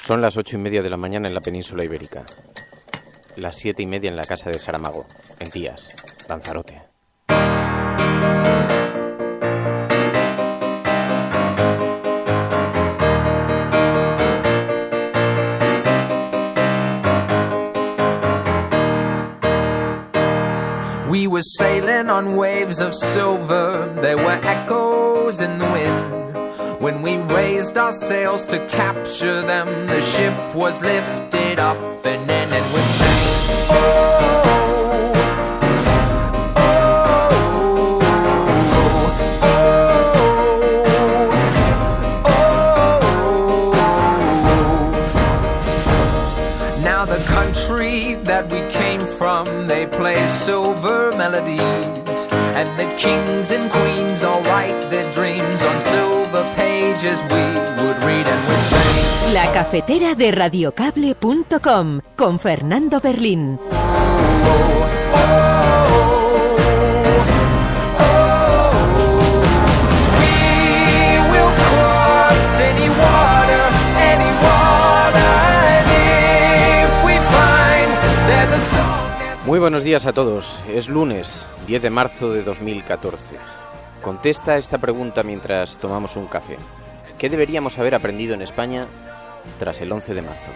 Son las 8:30 de la mañana en la península ibérica. Las 7:30 en la casa de Saramago, en Tías, Lanzarote. We were sailing on waves of silver, there were echoes in the wind. When we raised our sails to capture them, the ship was lifted up and in, and we sang, oh, oh, oh, oh. Now the country that we came from, they play silver melodies, and the kings and queens all write their dreams on silver pages we would read and we sing. La cafetera de radiocable.com con Fernando Berlín. We will cross any water, and if we find there's a song. Muy buenos días a todos. Es lunes, 10 de marzo de 2014. Contesta esta pregunta mientras tomamos un café. ¿Qué deberíamos haber aprendido en España tras el 11 de marzo?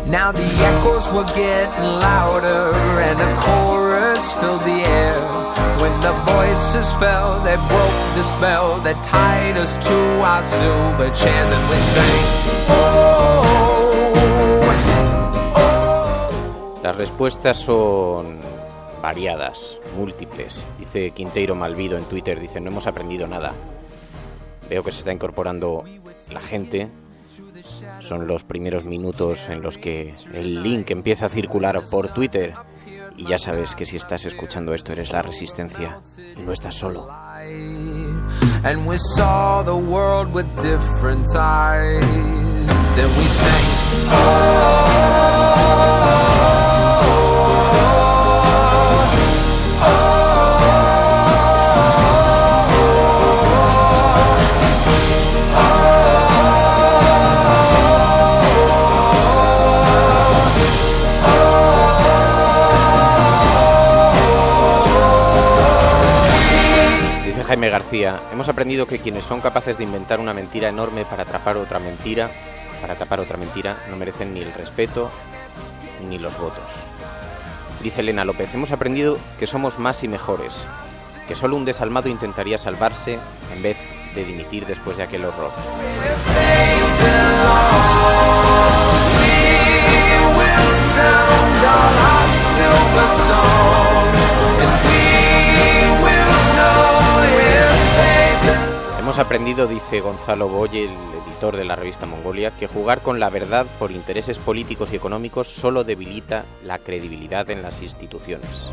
Now the echoes were getting louder and a chorus filled the air. When the voices fell, they broke the spell that tied us to our silver chairs, and we sang, oh, oh. Las respuestas son variadas, múltiples. Dice Quinteiro Malvido en Twitter, dice, no hemos aprendido nada. Veo que se está incorporando la gente. Son los primeros minutos en los que el link empieza a circular por Twitter. Y ya sabes que si estás escuchando esto eres la Resistencia y no estás solo. And we saw the world with different eyes, and we sang, oh. Jaime García, hemos aprendido que quienes son capaces de inventar una mentira enorme para tapar otra mentira, no merecen ni el respeto ni los votos. Dice Elena López, hemos aprendido que somos más y mejores, que solo un desalmado intentaría salvarse en vez de dimitir después de aquel horror. Hemos aprendido, dice Gonzalo Boye, el editor de la revista Mongolia, que jugar con la verdad por intereses políticos y económicos solo debilita la credibilidad en las instituciones.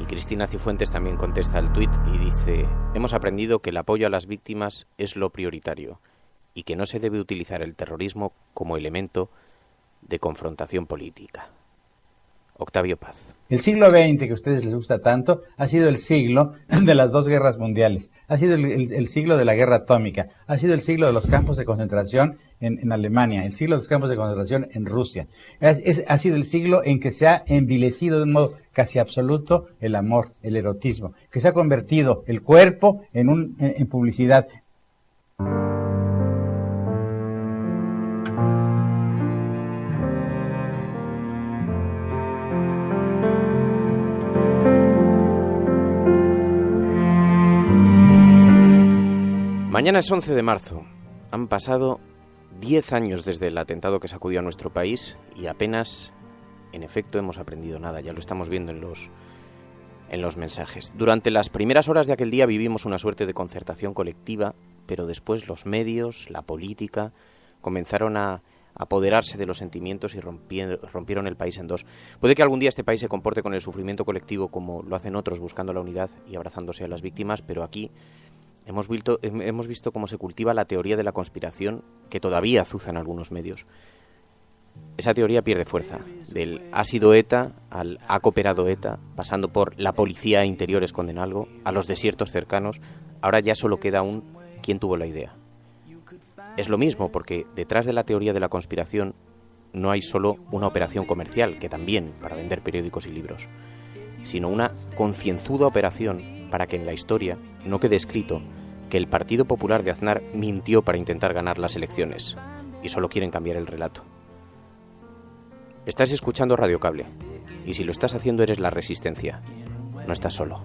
Y Cristina Cifuentes también contesta al tuit y dice, hemos aprendido que el apoyo a las víctimas es lo prioritario y que no se debe utilizar el terrorismo como elemento de confrontación política. Octavio Paz. El siglo XX, que a ustedes les gusta tanto, ha sido el siglo de las dos guerras mundiales, ha sido el siglo de la guerra atómica, ha sido el siglo de los campos de concentración en Alemania, el siglo de los campos de concentración en Rusia. Ha sido el siglo en que se ha envilecido de un modo casi absoluto el amor, el erotismo, que se ha convertido el cuerpo en publicidad. Mañana es 11 de marzo. Han pasado 10 años desde el atentado que sacudió a nuestro país y apenas, en efecto, hemos aprendido nada. Ya lo estamos viendo en los mensajes. Durante las primeras horas de aquel día vivimos una suerte de concertación colectiva, pero después los medios, la política, comenzaron a apoderarse de los sentimientos y rompieron el país en dos. Puede que algún día este país se comporte con el sufrimiento colectivo como lo hacen otros, buscando la unidad y abrazándose a las víctimas, pero aquí hemos visto cómo se cultiva la teoría de la conspiración, que todavía azuza en algunos medios. esa teoría pierde fuerza. Del ha sido ETA al ha cooperado ETA, pasando por la policía interiores con algo, a los desiertos cercanos, ahora ya solo queda un quién tuvo la idea. Es lo mismo, porque detrás de la teoría de la conspiración no hay solo una operación comercial, que también, para vender periódicos y libros, sino una concienzuda operación para que en la historia no quede escrito que el Partido Popular de Aznar mintió para intentar ganar las elecciones, y solo quieren cambiar el relato. Estás escuchando Radio Cable, y si lo estás haciendo eres la Resistencia. No estás solo.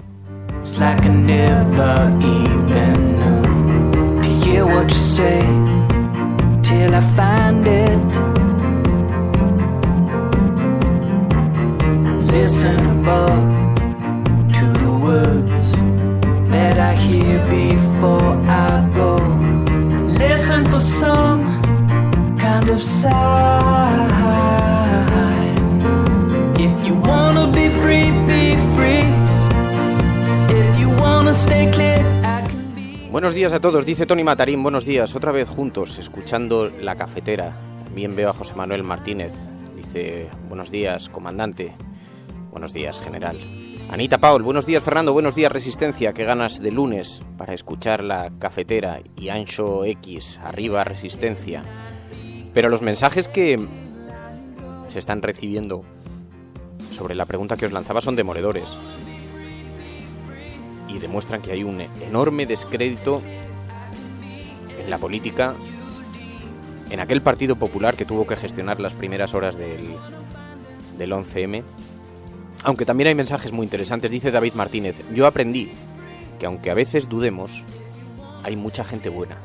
It's like I never even knew to hear what you say till I find it. Listen above to the words that I hear before I go. Listen for some kind of sign. If you wanna be free, be free. If you wanna stay clear, I can be. Buenos días a todos, dice Tony Matarín. Buenos días, otra vez juntos, escuchando La Cafetera. También veo a José Manuel Martínez. Dice, buenos días, comandante. Buenos días, general. Anita Paul, buenos días, Fernando. Buenos días, Resistencia. Qué ganas de lunes para escuchar La Cafetera. Y Ancho X, arriba, Resistencia. Pero los mensajes que se están recibiendo sobre la pregunta que os lanzaba son demoledores. Y demuestran que hay un enorme descrédito en la política, en aquel Partido Popular que tuvo que gestionar las primeras horas del 11M. Aunque también hay mensajes muy interesantes. Dice David Martínez, yo aprendí que aunque a veces dudemos, hay mucha gente buena.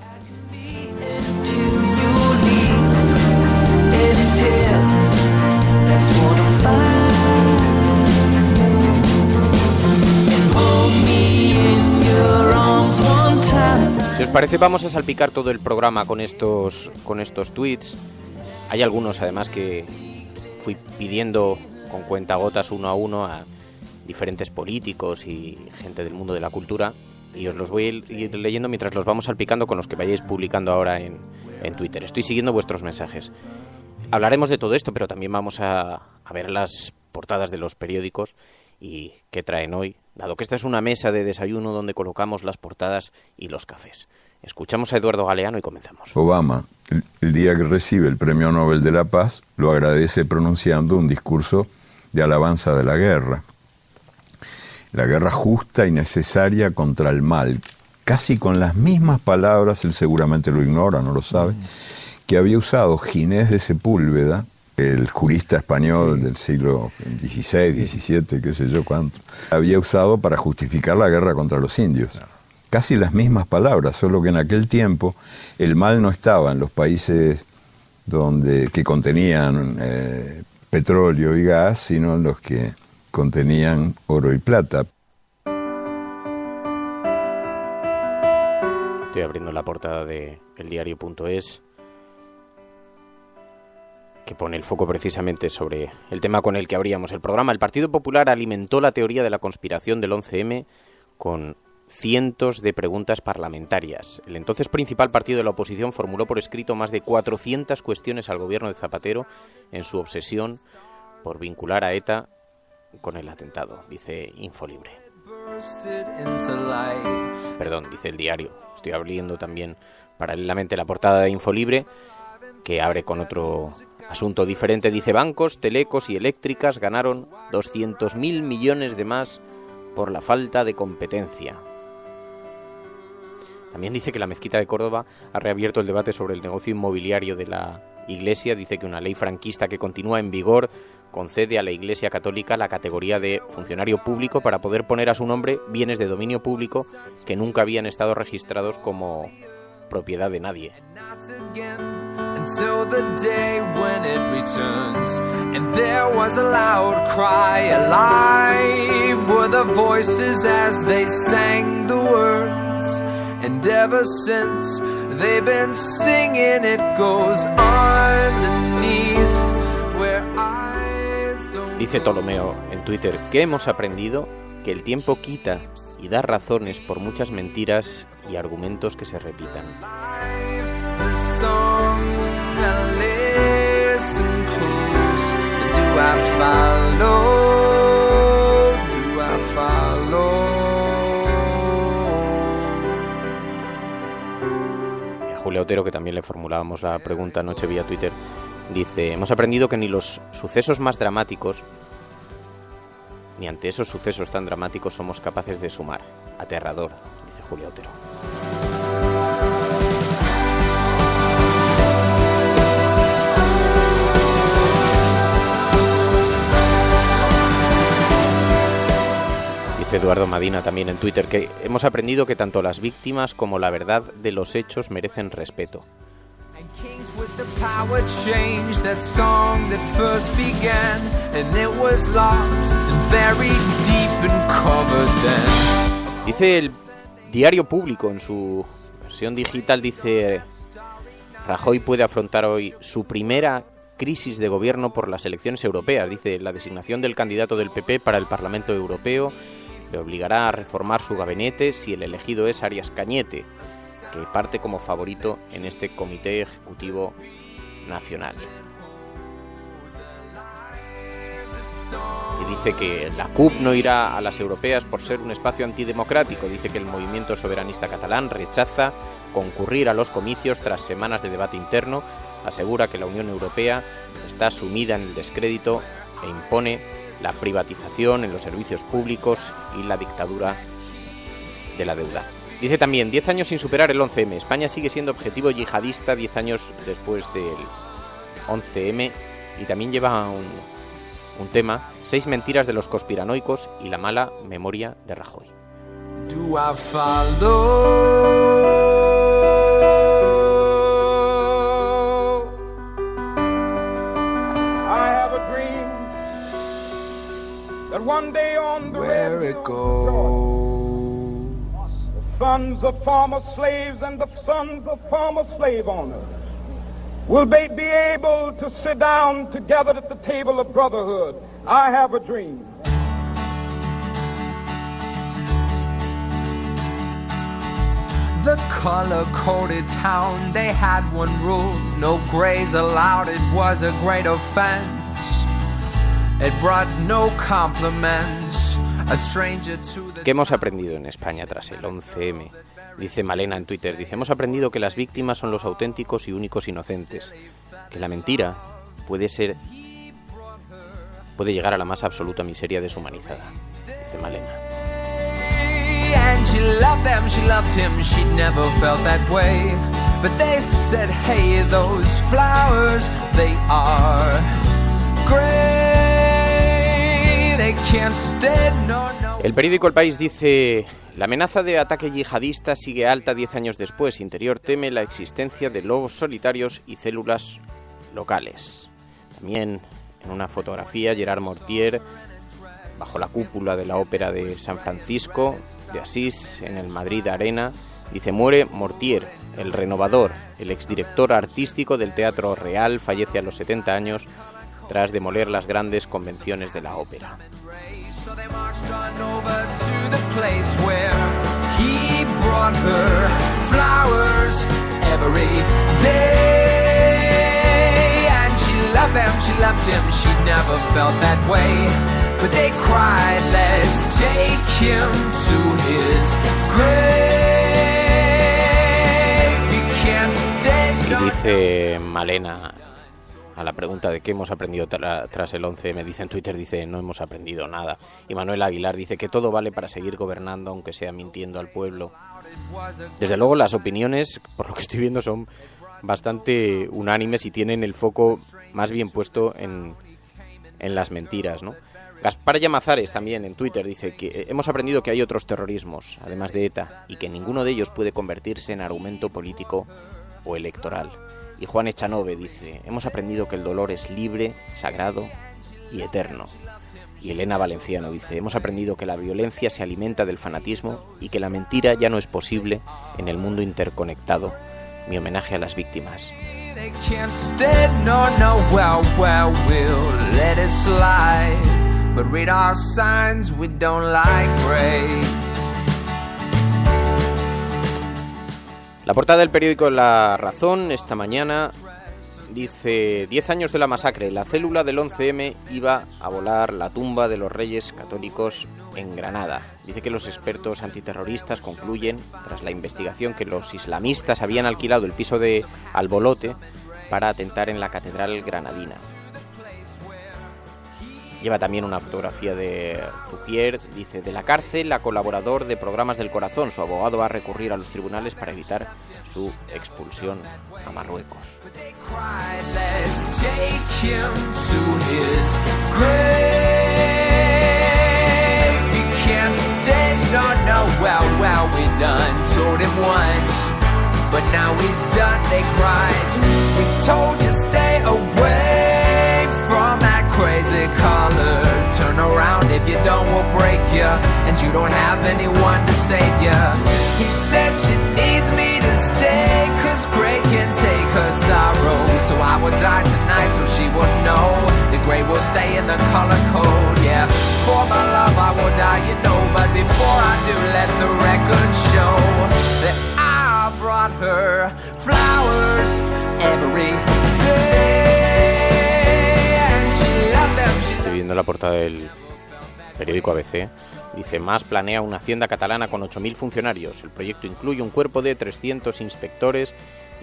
Si os parece, vamos a salpicar todo el programa con estos tweets. Hay algunos además que fui pidiendo con cuentagotas uno a uno a diferentes políticos y gente del mundo de la cultura, y os los voy a ir leyendo mientras los vamos salpicando con los que vayáis publicando ahora en Twitter. Estoy siguiendo vuestros mensajes. Hablaremos de todo esto, pero también vamos a ver las portadas de los periódicos y qué traen hoy, dado que esta es una mesa de desayuno donde colocamos las portadas y los cafés. Escuchamos a Eduardo Galeano y comenzamos. Obama, el día que recibe el Premio Nobel de la Paz, lo agradece pronunciando un discurso de alabanza de la guerra. La guerra justa y necesaria contra el mal. Casi con las mismas palabras, él seguramente lo ignora, no lo sabe, que había usado Ginés de Sepúlveda, el jurista español del siglo XVI, XVII, qué sé yo cuánto, había usado para justificar la guerra contra los indios. Casi las mismas palabras, solo que en aquel tiempo el mal no estaba en los países que contenían petróleo y gas, sino en los que contenían oro y plata. Estoy abriendo la portada de eldiario.es, que pone el foco precisamente sobre el tema con el que abríamos el programa. El Partido Popular alimentó la teoría de la conspiración del 11M con cientos de preguntas parlamentarias. El entonces principal partido de la oposición formuló por escrito más de 400 cuestiones al gobierno de Zapatero en su obsesión por vincular a ETA con el atentado, dice Infolibre. Perdón, dice El Diario. Estoy abriendo también paralelamente la portada de Infolibre, que abre con otro asunto diferente. Dice, bancos, telecos y eléctricas ganaron 200.000 millones de más por la falta de competencia. También dice que la Mezquita de Córdoba ha reabierto el debate sobre el negocio inmobiliario de la Iglesia. Dice que una ley franquista que continúa en vigor concede a la Iglesia Católica la categoría de funcionario público para poder poner a su nombre bienes de dominio público que nunca habían estado registrados como propiedad de nadie. Until the day when it returns, and there was a loud cry, alive were the voices as they sang the words, and ever since they've been singing, it goes underneath where eyes don't. Dice Ptolomeo en Twitter, ¿qué hemos aprendido? Que el tiempo quita y da razones por muchas mentiras y argumentos que se repitan. The song and listen close. I follow? Do I follow? Y a Julia Otero, que también le formulábamos la pregunta anoche vía Twitter, dice: hemos aprendido que ni los sucesos más dramáticos, ni ante esos sucesos tan dramáticos somos capaces de sumar. Aterrador, dice Julia Otero. Dice Eduardo Madina también en Twitter que hemos aprendido que tanto las víctimas como la verdad de los hechos merecen respeto. Dice el Diario Público en su versión digital, dice: Rajoy puede afrontar hoy su primera crisis de gobierno por las elecciones europeas. Dice: la designación del candidato del PP para el Parlamento Europeo le obligará a reformar su gabinete si el elegido es Arias Cañete, que parte como favorito en este Comité Ejecutivo Nacional. Y dice que la CUP no irá a las europeas por ser un espacio antidemocrático. Dice que el movimiento soberanista catalán rechaza concurrir a los comicios tras semanas de debate interno. Asegura que la Unión Europea está sumida en el descrédito e impone la privatización en los servicios públicos y la dictadura de la deuda. Dice también: 10 años sin superar el 11M. España sigue siendo objetivo yihadista 10 años después del 11M. Y también lleva un tema: 6 mentiras de los conspiranoicos y la mala memoria de Rajoy. Do I follow? I have a dream that one day on the where it goes, the sons of former slaves and the sons of former slave owners will be able to sit down together at the table of brotherhood. I have a dream. The color-coded town, they had one rule: no grays allowed, it was a great offense. It brought no compliments, a stranger to the... ¿Qué hemos aprendido en España tras el 11M? Dice Malena en Twitter, dice: hemos aprendido que las víctimas son los auténticos y únicos inocentes, que la mentira puede llegar a la más absoluta miseria deshumanizada. Dice Malena. And she loved them, she loved him, she never felt that way. But they said, hey, those flowers, they are gray, they can't stay, no, no. El periódico El País dice: la amenaza de ataque yihadista sigue alta 10 años después. Interior teme la existencia de lobos solitarios y células locales. También en una fotografía, Gerard Mortier bajo la cúpula de la Ópera de San Francisco de Asís, en el Madrid Arena. Dice: muere Mortier, el renovador, el exdirector artístico del Teatro Real, fallece a los 70 años tras demoler las grandes convenciones de la ópera. But they cried, let's take him to his grave. He can't stay. Y dice Malena a la pregunta de qué hemos aprendido tras el 11, me dice en Twitter, dice: no hemos aprendido nada. Y Manuel Aguilar dice que todo vale para seguir gobernando, aunque sea mintiendo al pueblo. Desde luego las opiniones, por lo que estoy viendo, son bastante unánimes y tienen el foco más bien puesto en las mentiras, ¿no? Gaspar Llamazares también en Twitter dice que hemos aprendido que hay otros terrorismos, además de ETA, y que ninguno de ellos puede convertirse en argumento político o electoral. Y Juan Echanove dice: hemos aprendido que el dolor es libre, sagrado y eterno. Y Elena Valenciano dice: hemos aprendido que la violencia se alimenta del fanatismo y que la mentira ya no es posible en el mundo interconectado. Mi homenaje a las víctimas. They can't stay, no, well, we'll let it slide. But read our signs, we don't like gray. La portada del periódico La Razón esta mañana dice 10 años de la masacre, la célula del 11M iba a volar la tumba de los Reyes Católicos en Granada. Dice que los expertos antiterroristas concluyen, tras la investigación, que los islamistas habían alquilado el piso de Albolote para atentar en la catedral granadina. Lleva también una fotografía de Zugier, dice, de la cárcel a colaborador de Programas del Corazón. Su abogado va a recurrir a los tribunales para evitar su expulsión a Marruecos. Crazy color, turn around if you don't, we'll break you, and you don't have anyone to save you. He said she needs me to stay, cause Grey can take her sorrow. So I will die tonight so she will know the Grey will stay in the color code. Yeah, for my love I will die, you know, but before I do, let the record show that I brought her flowers every day. Estoy viendo la portada del periódico ABC. Dice, Mas planea una hacienda catalana con 8.000 funcionarios. El proyecto incluye un cuerpo de 300 inspectores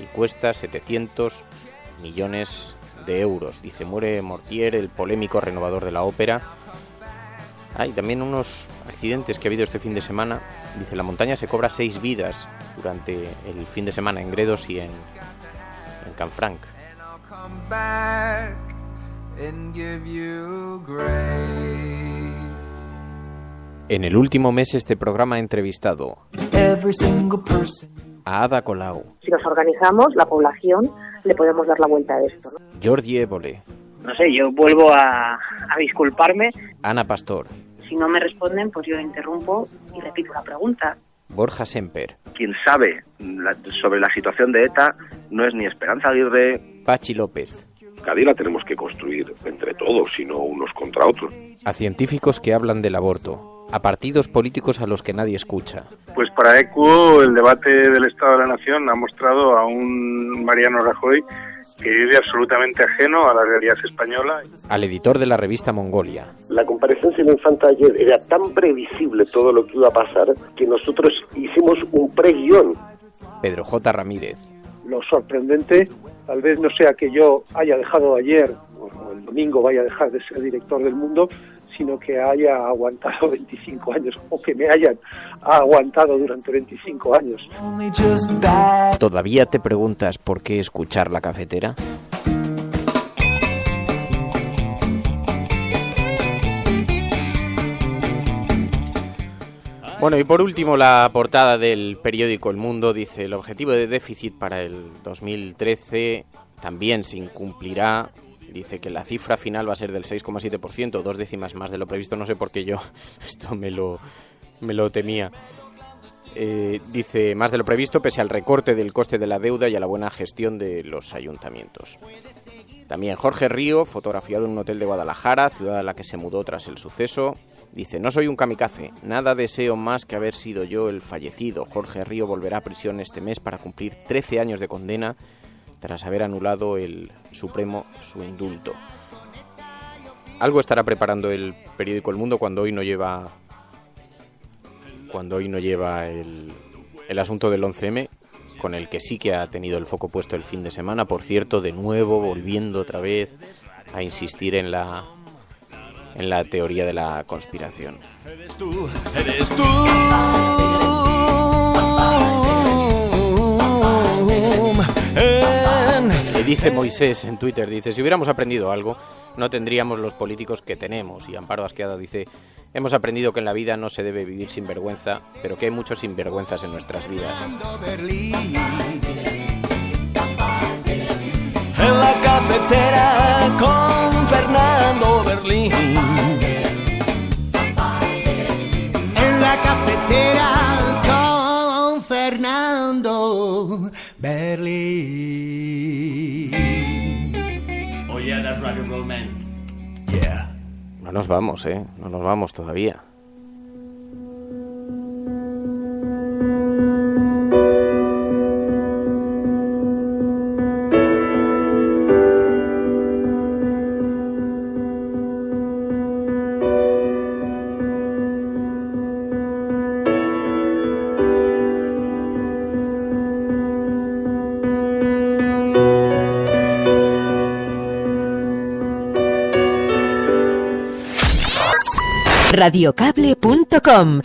y cuesta 700 millones de euros. Dice, muere Mortier, el polémico renovador de la ópera. Hay también unos accidentes que ha habido este fin de semana. Dice, la montaña se cobra 6 vidas durante el fin de semana en Gredos y en Canfranc. En el último mes este programa ha entrevistado a Ada Colau. Si nos organizamos, la población, le podemos dar la vuelta a esto, ¿no? Jordi Évole. No sé, yo vuelvo a disculparme. Ana Pastor. Si no me responden, pues yo interrumpo y repito la pregunta. Borja Semper. Quien sabe sobre la situación de ETA no es ni Esperanza Aguirre. Pachi López. Cádiz la tenemos que construir entre todos y no unos contra otros. A científicos que hablan del aborto. A partidos políticos a los que nadie escucha. Pues para ECU el debate del Estado de la Nación ha mostrado a un Mariano Rajoy que vive absolutamente ajeno a la realidad española. Al editor de la revista Mongolia. La comparecencia de la infanta ayer era tan previsible todo lo que iba a pasar que nosotros hicimos un pre-guión. Pedro J. Ramírez. Lo sorprendente tal vez no sea que yo haya dejado ayer o el domingo vaya a dejar de ser director del Mundo, sino que haya aguantado 25 años o que me hayan aguantado durante 25 años. ¿Todavía te preguntas por qué escuchar La Cafetera? Bueno, y por último la portada del periódico El Mundo dice: el objetivo de déficit para el 2013 también se incumplirá. Dice que la cifra final va a ser del 6,7%, 2 décimas más de lo previsto. No sé por qué yo esto me lo temía. Dice, más de lo previsto, pese al recorte del coste de la deuda y a la buena gestión de los ayuntamientos. También Jorge Río, fotografiado en un hotel de Guadalajara, ciudad a la que se mudó tras el suceso. Dice, no soy un kamikaze, nada deseo más que haber sido yo el fallecido. Jorge Río volverá a prisión este mes para cumplir 13 años de condena tras haber anulado el Supremo su indulto. Algo estará preparando el periódico El Mundo cuando hoy no lleva el asunto del 11M, con el que sí que ha tenido el foco puesto el fin de semana. Por cierto, de nuevo, volviendo otra vez a insistir en la teoría de la conspiración. Eres tú. Le dice Moisés en Twitter, dice, si hubiéramos aprendido algo, no tendríamos los políticos que tenemos. Y Amparo Asqueada dice, hemos aprendido que en la vida no se debe vivir sin vergüenza, pero que hay muchos sinvergüenzas en nuestras vidas. En la cafetera con Fernando Berlín. En la cafetera con Fernando Berlín. Oh yeah, that's rock and roll, man. Yeah. No nos vamos, no nos vamos todavía. radiocable.com.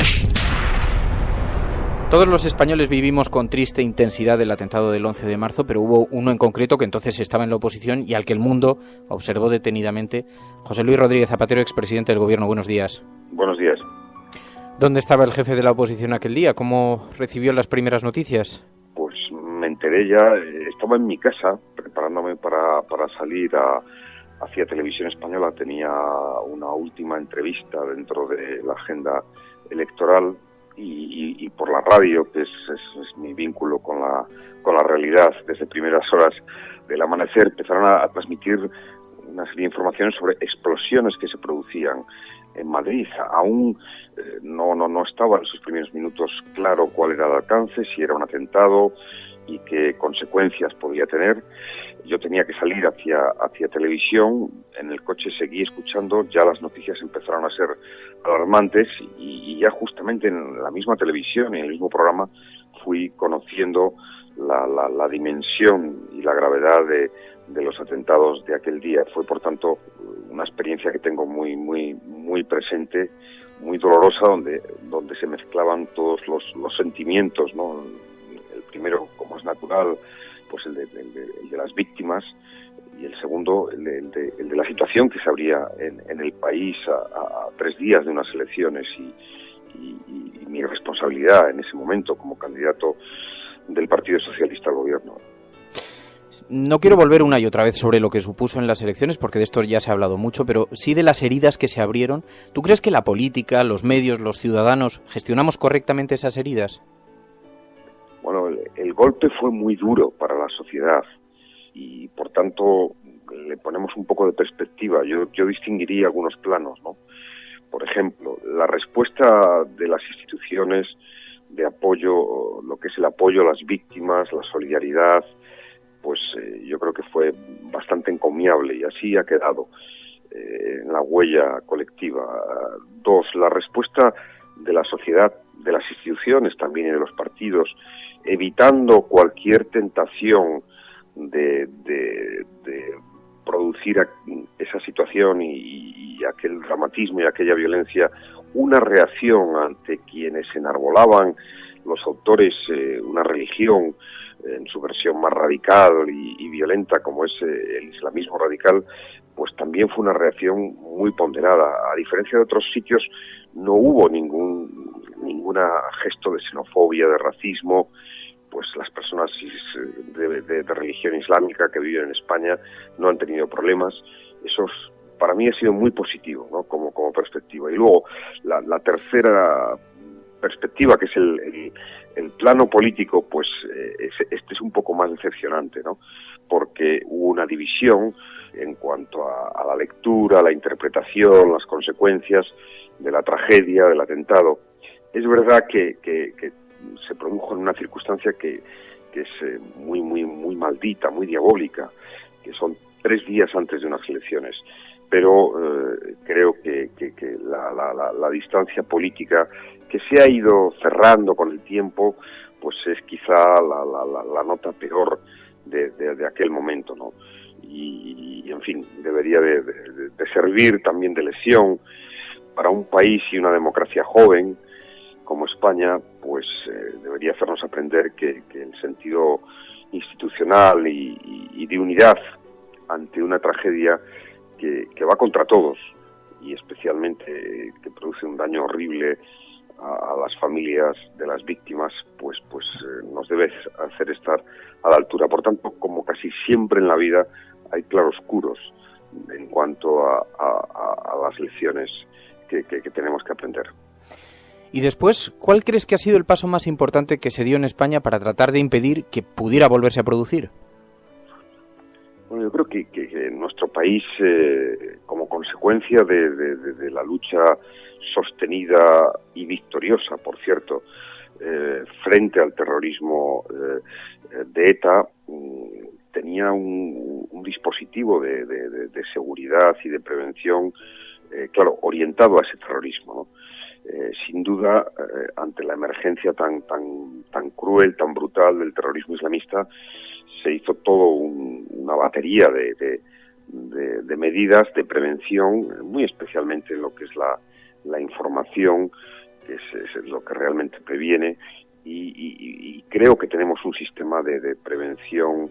Todos los españoles vivimos con triste intensidad el atentado del 11 de marzo, pero hubo uno en concreto que entonces estaba en la oposición y al que el mundo observó detenidamente. José Luis Rodríguez Zapatero, expresidente del Gobierno, buenos días. Buenos días. ¿Dónde estaba el jefe de la oposición aquel día? ¿Cómo recibió las primeras noticias? Pues me enteré ya, estaba en mi casa preparándome para salir hacia Televisión Española. Tenía una última entrevista dentro de la agenda electoral y por la radio, que es mi vínculo con la realidad. Desde primeras horas del amanecer empezaron a transmitir una serie de informaciones sobre explosiones que se producían en Madrid. Aún no estaba en sus primeros minutos claro cuál era el alcance, si era un atentado y qué consecuencias podía tener. Yo tenía que salir hacia televisión. En el coche seguí escuchando, ya las noticias empezaron a ser alarmantes y ya justamente en la misma televisión y en el mismo programa fui conociendo la dimensión y la gravedad de los atentados de aquel día. Fue, por tanto, una experiencia que tengo muy presente, muy dolorosa, donde se mezclaban todos los sentimientos, ¿no? El primero, como es natural, pues el de las víctimas, y el segundo, el de la situación que se abría en el país a 3 días de unas elecciones y mi responsabilidad en ese momento como candidato del Partido Socialista al gobierno. No quiero volver una y otra vez sobre lo que supuso en las elecciones, porque de esto ya se ha hablado mucho, pero sí de las heridas que se abrieron. ¿Tú crees que la política, los medios, los ciudadanos gestionamos correctamente esas heridas? Bueno, el golpe fue muy duro para la sociedad y, por tanto, le ponemos un poco de perspectiva. Yo distinguiría algunos planos, ¿no? Por ejemplo, la respuesta de las instituciones de apoyo, lo que es el apoyo a las víctimas, la solidaridad, pues yo creo que fue bastante encomiable y así ha quedado en la huella colectiva. 2, la respuesta de la sociedad, de las instituciones también y de los partidos, evitando cualquier tentación de producir esa situación y aquel dramatismo y aquella violencia, una reacción ante quienes enarbolaban los autores una religión en su versión más radical y violenta, como es el islamismo radical, pues también fue una reacción muy ponderada. A diferencia de otros sitios, no hubo ninguna gesto de xenofobia, de racismo. Pues las personas de religión islámica que viven en España no han tenido problemas. Eso para mí ha sido muy positivo, ¿no? Como perspectiva. Y luego la tercera perspectiva, que es el plano político, pues este es un poco más decepcionante, ¿no? Porque hubo una división en cuanto a la lectura, a la interpretación, las consecuencias de la tragedia, del atentado. Es verdad que se produjo en una circunstancia que es muy maldita, muy diabólica, que son 3 días antes de unas elecciones. Pero creo que la distancia política que se ha ido cerrando con el tiempo, pues es quizá la nota peor de aquel momento, ¿no? Y en fin, debería de servir también de lección para un país y una democracia joven como España, pues debería hacernos aprender que el sentido institucional y de unidad ante una tragedia que va contra todos y especialmente que produce un daño horrible a las familias de las víctimas, pues nos debe hacer estar a la altura. Por tanto, como casi siempre en la vida, hay claroscuros en cuanto a las lecciones que tenemos que aprender. Y después, ¿cuál crees que ha sido el paso más importante que se dio en España para tratar de impedir que pudiera volverse a producir? Bueno, yo creo que en nuestro país, como consecuencia de la lucha sostenida y victoriosa, por cierto, frente al terrorismo de ETA, tenía un dispositivo de seguridad y de prevención, claro, orientado a ese terrorismo, ¿no? Sin duda, ante la emergencia tan cruel, tan brutal del terrorismo islamista, se hizo todo una batería de medidas de prevención, muy especialmente en lo que es la información, que es lo que realmente previene, y creo que tenemos un sistema de prevención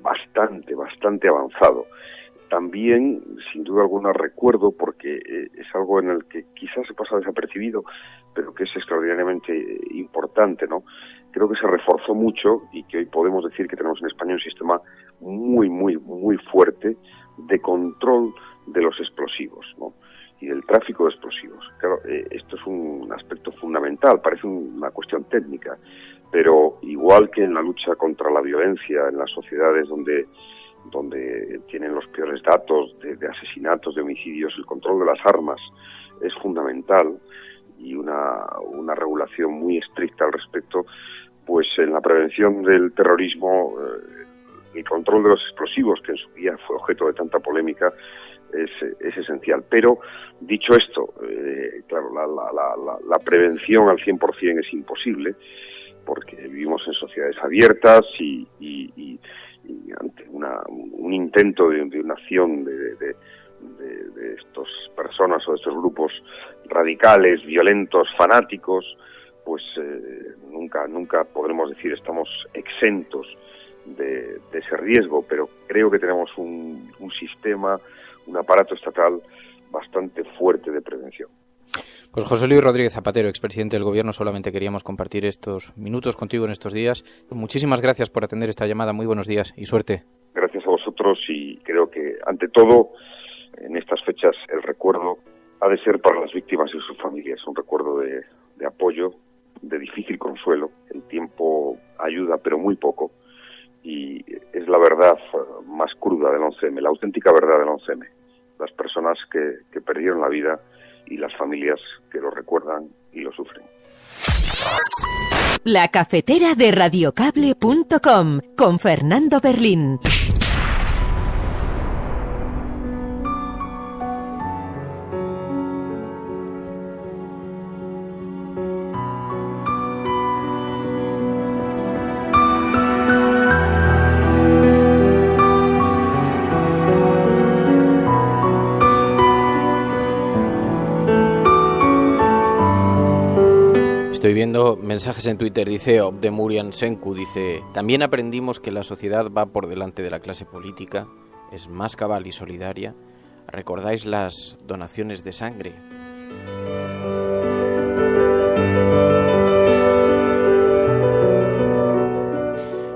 bastante avanzado. También, sin duda alguna, recuerdo, porque es algo en el que quizás se pasa desapercibido, pero que es extraordinariamente importante, ¿no? Creo que se reforzó mucho y que hoy podemos decir que tenemos en España un sistema muy fuerte de control de los explosivos, ¿no? Y del tráfico de explosivos. Claro, esto es un aspecto fundamental, parece una cuestión técnica, pero igual que en la lucha contra la violencia en las sociedades donde tienen los peores datos de asesinatos, de homicidios, el control de las armas es fundamental, y una regulación muy estricta al respecto, pues en la prevención del terrorismo, el control de los explosivos, que en su día fue objeto de tanta polémica, es esencial. Pero, dicho esto, claro, la prevención al 100% es imposible, porque vivimos en sociedades abiertas y ante un intento de una acción de estas personas o de estos grupos radicales, violentos, fanáticos, pues nunca podremos decir estamos exentos de ese riesgo, pero creo que tenemos un sistema, un aparato estatal bastante fuerte de prevención. Pues José Luis Rodríguez Zapatero, expresidente del Gobierno, solamente queríamos compartir estos minutos contigo en estos días. Muchísimas gracias por atender esta llamada, muy buenos días y suerte. Gracias a vosotros, y creo que ante todo en estas fechas el recuerdo ha de ser para las víctimas y sus familias, un recuerdo de apoyo, de difícil consuelo. El tiempo ayuda, pero muy poco, y es la verdad más cruda del 11M, la auténtica verdad del 11M. Las personas que perdieron la vida y las familias que lo recuerdan y lo sufren. La cafetera de radiocable.com con Fernando Berlín. Estoy viendo mensajes en Twitter, dice Obdemurian Senku, dice: también aprendimos que la sociedad va por delante de la clase política, es más cabal y solidaria. ¿Recordáis las donaciones de sangre?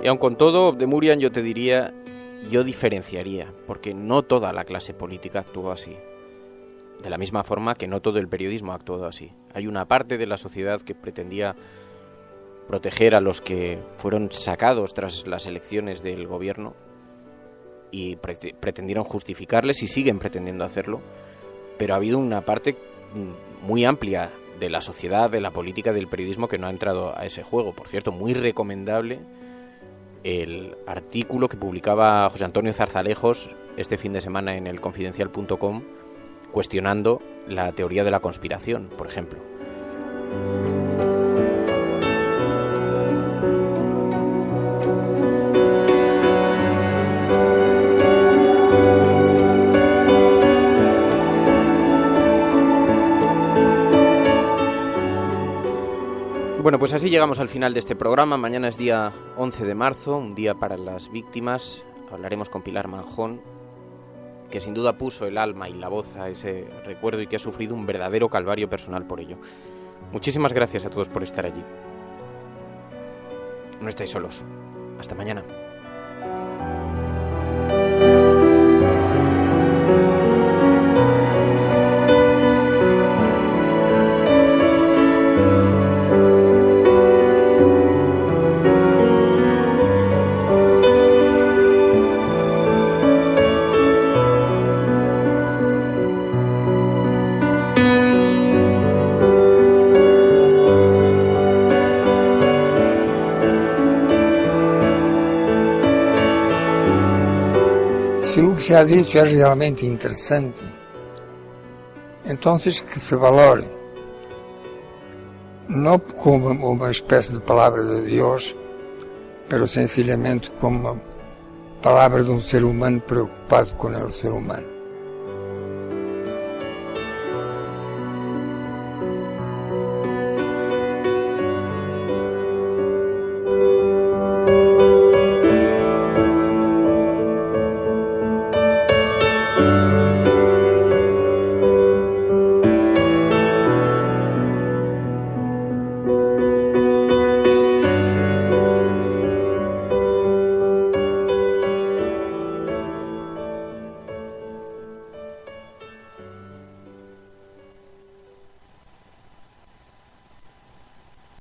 Y aun con todo, Obdemurian, yo te diría, yo diferenciaría, porque no toda la clase política actuó así. De la misma forma que no todo el periodismo ha actuado así. Hay una parte de la sociedad que pretendía proteger a los que fueron sacados tras las elecciones del gobierno y pretendieron justificarles y siguen pretendiendo hacerlo, pero ha habido una parte muy amplia de la sociedad, de la política, del periodismo que no ha entrado a ese juego. Por cierto, muy recomendable el artículo que publicaba José Antonio Zarzalejos este fin de semana en elconfidencial.com, cuestionando la teoría de la conspiración, por ejemplo. Bueno, pues así llegamos al final de este programa. Mañana es día 11 de marzo, un día para las víctimas. Hablaremos con Pilar Manjón, que sin duda puso el alma y la voz a ese recuerdo y que ha sufrido un verdadero calvario personal por ello. Muchísimas gracias a todos por estar allí. No estáis solos. Hasta mañana. Se o que se ha dicho é realmente interessante, então que se valore, não como uma espécie de palavra de Deus, mas sencillamente como uma palavra de um ser humano preocupado com o ser humano.